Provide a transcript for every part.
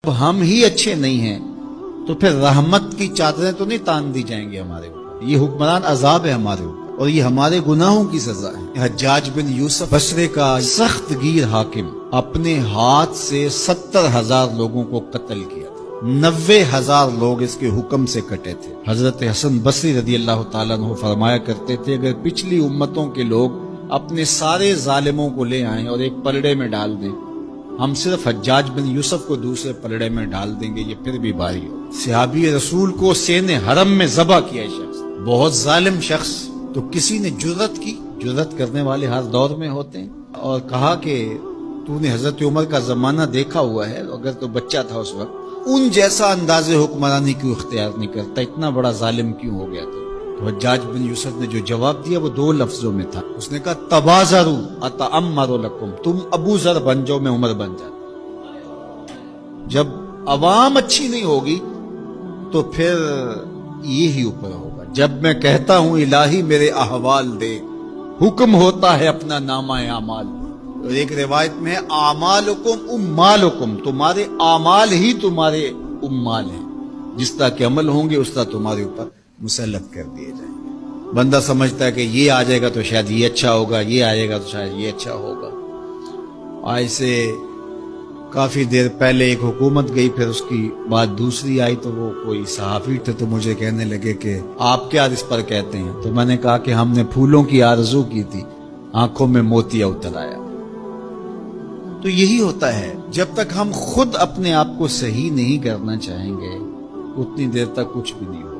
اب ہم ہی اچھے نہیں ہیں تو پھر رحمت کی چادریں تو نہیں تان دی جائیں گے ہمارے اوپر. یہ حکمران عذاب ہے ہمارے اوپر اور یہ ہمارے گناہوں کی سزا ہے. حجاج بن یوسف بصرے کا سخت گیر حاکم اپنے ہاتھ سے 70,000 لوگوں کو قتل کیا تھا. 90,000 لوگ اس کے حکم سے کٹے تھے. حضرت حسن بصری رضی اللہ تعالیٰ عنہ فرمایا کرتے تھے اگر پچھلی امتوں کے لوگ اپنے سارے ظالموں کو لے آئیں اور ایک پلڑے میں ڈال دیں، ہم صرف حجاج بن یوسف کو دوسرے پلڑے میں ڈال دیں گے، یہ پھر بھی بھاری ہو. صحابی رسول کو سین حرم میں ذبح کیا شخص، بہت ظالم شخص. تو کسی نے جرأت کی، جرأت کرنے والے ہر دور میں ہوتے ہیں، اور کہا کہ تو نے حضرت عمر کا زمانہ دیکھا ہوا ہے، اگر تو بچہ تھا اس وقت، ان جیسا انداز حکمرانی کیوں اختیار نہیں کرتا، اتنا بڑا ظالم کیوں ہو گیا تھا. تو حجاج بن یوسف نے جو جواب دیا وہ 2 لفظوں میں تھا. اس نے کہا تبازروا اتعمر لکم، تم ابو ذر بن جاؤ میں عمر بن جاتا. جب عوام اچھی نہیں ہوگی تو پھر یہی اوپر ہوگا. جب میں کہتا ہوں الہی میرے احوال دے، حکم ہوتا ہے اپنا نامہ اعمال. ایک روایت میں اعمالکم امالکم، تمہارے اعمال ہی تمہارے امال ہیں، جس طرح کے عمل ہوں گے اس طرح تمہارے اوپر مسلط کر دیے جائیں گے. بندہ سمجھتا ہے کہ یہ آ جائے گا تو شاید یہ اچھا ہوگا، یہ آئے گا تو شاید یہ اچھا ہوگا. آج سے کافی دیر پہلے ایک حکومت گئی، پھر اس کی بعد دوسری آئی، تو وہ کوئی صحافی تھے تو مجھے کہنے لگے کہ آپ کیا اس پر کہتے ہیں. تو میں نے کہا کہ ہم نے پھولوں کی آرزو کی تھی، آنکھوں میں موتیا اتر آیا. تو یہی ہوتا ہے، جب تک ہم خود اپنے آپ کو صحیح نہیں کرنا چاہیں گے اتنی دیر تک کچھ بھی نہیں ہوگا.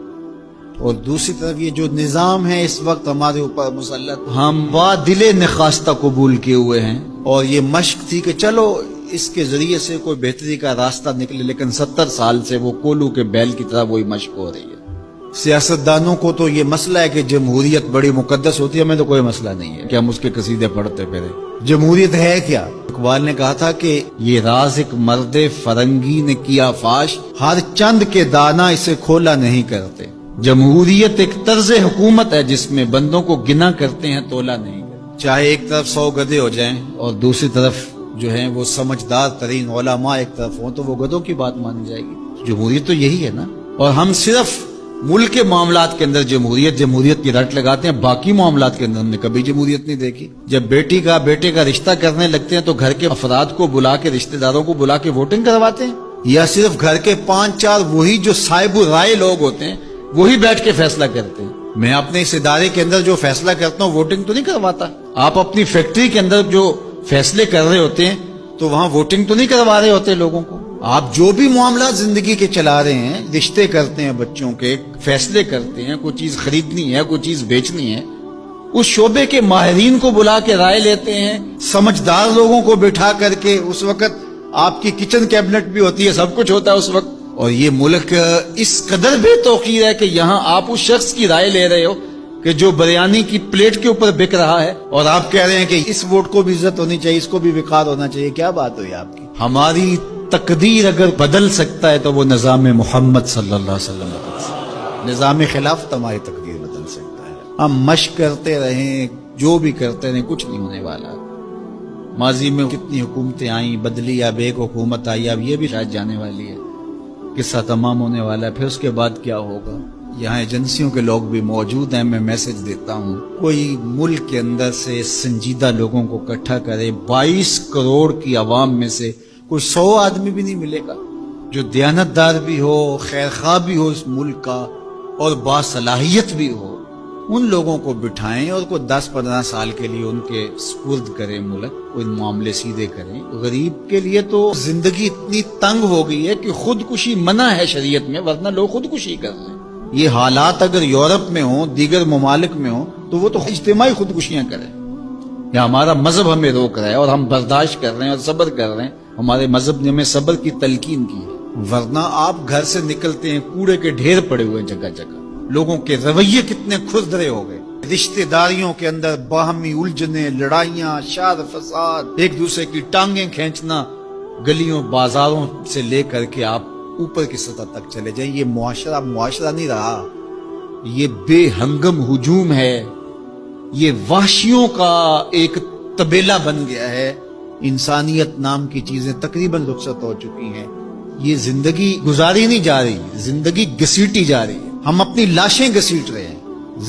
اور دوسری طرف یہ جو نظام ہے اس وقت ہمارے اوپر مسلط، ہم وا دل نخواستہ قبول کیے ہوئے ہیں، اور یہ مشق تھی کہ چلو اس کے ذریعے سے کوئی بہتری کا راستہ نکلے، لیکن 70 سال سے وہ کولو کے بیل کی طرح وہی مشق ہو رہی ہے. سیاستدانوں کو تو یہ مسئلہ ہے کہ جمہوریت بڑی مقدس ہوتی ہے، ہمیں تو کوئی مسئلہ نہیں ہے کہ ہم اس کے قصیدے پڑھتے پھریں. جمہوریت ہے کیا؟ اقبال نے کہا تھا کہ یہ راز ایک مرد فرنگی نے کیا فاش، ہر چند کے دانا اسے کھولا نہیں کرتے. جمہوریت ایک طرز حکومت ہے جس میں بندوں کو گنا کرتے ہیں، تولا نہیں کرتے. چاہے ایک طرف 100 گدھے ہو جائیں اور دوسری طرف جو ہیں وہ سمجھدار ترین علماء ایک طرف ہوں تو وہ گدھوں کی بات مانی جائے گی. جمہوریت تو یہی ہے نا. اور ہم صرف ملک کے معاملات کے اندر جمہوریت کی رٹ لگاتے ہیں، باقی معاملات کے اندر ہم نے کبھی جمہوریت نہیں دیکھی. جب بیٹے کا رشتہ کرنے لگتے ہیں تو گھر کے افراد کو بلا کے، رشتہ داروں کو بلا کے ووٹنگ کرواتے ہیں، یا صرف گھر کے 5-4 وہی جو صاحب رائے لوگ ہوتے ہیں وہی بیٹھ کے فیصلہ کرتے ہیں. میں اپنے اس ادارے کے اندر جو فیصلہ کرتا ہوں ووٹنگ تو نہیں کرواتا. آپ اپنی فیکٹری کے اندر جو فیصلے کر رہے ہوتے ہیں تو وہاں ووٹنگ تو نہیں کروا رہے ہوتے لوگوں کو. آپ جو بھی معاملات زندگی کے چلا رہے ہیں، رشتے کرتے ہیں بچوں کے، فیصلے کرتے ہیں، کوئی چیز خریدنی ہے، کوئی چیز بیچنی ہے، اس شعبے کے ماہرین کو بلا کے رائے لیتے ہیں، سمجھدار لوگوں کو بٹھا کر کے. اس وقت آپ کی کچن کیبنٹ بھی ہوتی ہے، سب کچھ ہوتا ہے اس وقت. اور یہ ملک اس قدر بے توقیر ہے کہ یہاں آپ اس شخص کی رائے لے رہے ہو کہ جو بریانی کی پلیٹ کے اوپر بک رہا ہے، اور آپ کہہ رہے ہیں کہ اس ووٹ کو بھی عزت ہونی چاہیے، اس کو بھی وقار ہونا چاہیے. کیا بات ہوئی آپ کی؟ ہماری تقدیر اگر بدل سکتا ہے تو وہ نظام محمد صلی اللہ علیہ وسلم بدل سکتا ہے. نظام خلافت ہماری تقدیر بدل سکتا ہے. ہم مشق کرتے رہیں، جو بھی کرتے رہیں، کچھ نہیں ہونے والا. ماضی میں کتنی حکومتیں آئیں، بدلی، اب ایک حکومت آئی، اب یہ بھی شاید جانے والی ہے، قصہ تمام ہونے والا ہے. پھر اس کے بعد کیا ہوگا؟ یہاں ایجنسیوں کے لوگ بھی موجود ہیں. میں میسج دیتا ہوں، کوئی ملک کے اندر سے سنجیدہ لوگوں کو اکٹھا کرے. 22 کروڑ کی عوام میں سے کوئی 100 آدمی بھی نہیں ملے گا جو دیانتدار بھی ہو، خیرخواہ بھی ہو اس ملک کا، اور باصلاحیت بھی ہو. ان لوگوں کو بٹھائیں اور کوئی 10-15 سال کے لیے ان کے سپرد کریں ملک، کوئی معاملے سیدھے کریں. غریب کے لیے تو زندگی اتنی تنگ ہو گئی ہے کہ خودکشی منع ہے شریعت میں، ورنہ لوگ خودکشی کر رہے ہیں. یہ حالات اگر یورپ میں ہوں، دیگر ممالک میں ہوں، تو وہ تو اجتماعی خودکشیاں کریں. یا ہمارا مذہب ہمیں روک رہا ہے اور ہم برداشت کر رہے ہیں اور صبر کر رہے ہیں. ہمارے مذہب نے ہمیں صبر کی تلقین کی ہے. ورنہ آپ گھر سے نکلتے ہیں، کوڑے کے ڈھیر پڑے ہوئے ہیں جگہ جگہ. لوگوں کے رویے کتنے کھردرے ہو گئے. رشتہ داریوں کے اندر باہمی الجھنیں، لڑائیاں، شار فساد، ایک دوسرے کی ٹانگیں کھینچنا. گلیوں بازاروں سے لے کر کے آپ اوپر کی سطح تک چلے جائیں، یہ معاشرہ نہیں رہا. یہ بے ہنگم ہجوم ہے، یہ وحشیوں کا ایک طبیلہ بن گیا ہے. انسانیت نام کی چیزیں تقریباً رخصت ہو چکی ہیں. یہ زندگی گزاری نہیں جا رہی، زندگی گھسیٹی جا رہی ہے، ہم اپنی لاشیں گھسیٹ رہے ہیں۔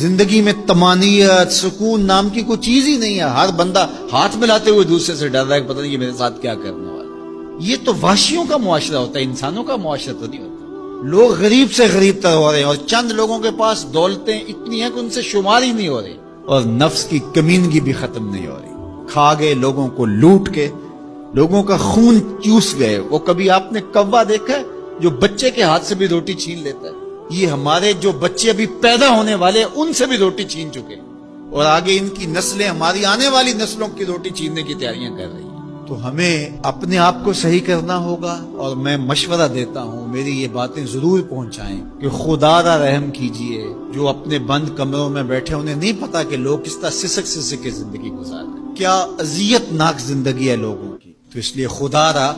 زندگی میں طمانینت، سکون نام کی کوئی چیز ہی نہیں ہے، ہر بندہ ہاتھ ملاتے ہوئے دوسرے سے ڈر رہا ہے کہ پتہ نہیں یہ میرے ساتھ کیا کرنے والا ہے۔ یہ تو وحشیوں کا معاشرہ ہوتا ہے، انسانوں کا معاشرہ تو نہیں ہوتا۔ لوگ غریب سے غریب تر ہو رہے ہیں اور چند لوگوں کے پاس دولتیں اتنی ہیں کہ ان سے شمار ہی نہیں ہو رہی، اور نفس کی کمینگی بھی ختم نہیں ہو رہی۔ کھا گئے لوگوں کو لوٹ کے، لوگوں کا خون چوس گئے۔ وہ کبھی آپ نے کوا دیکھا ہے جو بچے کے ہاتھ سے بھی روٹی چھین لیتا ہے؟ یہ ہمارے جو بچے ابھی پیدا ہونے والے ان سے بھی روٹی چھین چکے، اور آگے ان کی نسلیں ہماری آنے والی نسلوں کی روٹی چھیننے کی تیاریاں کر رہی ہیں۔ تو ہمیں اپنے آپ کو صحیح کرنا ہوگا، اور میں مشورہ دیتا ہوں میری یہ باتیں ضرور پہنچائیں کہ خدا را رحم کیجئے۔ جو اپنے بند کمروں میں بیٹھے انہیں نہیں پتا کہ لوگ کس طرح سسک سسک کے زندگی گزار رہے ہیں، کیا اذیت ناک زندگی ہے لوگوں کی۔ تو اس لیے خدا را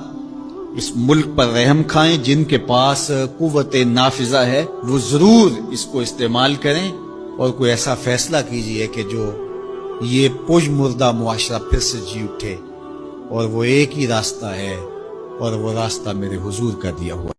اس ملک پر رحم کھائیں، جن کے پاس قوت نافذہ ہے وہ ضرور اس کو استعمال کریں، اور کوئی ایسا فیصلہ کیجئے کہ جو یہ پج مردہ معاشرہ پھر سے جی اٹھے، اور وہ ایک ہی راستہ ہے، اور وہ راستہ میرے حضور کا دیا ہوا۔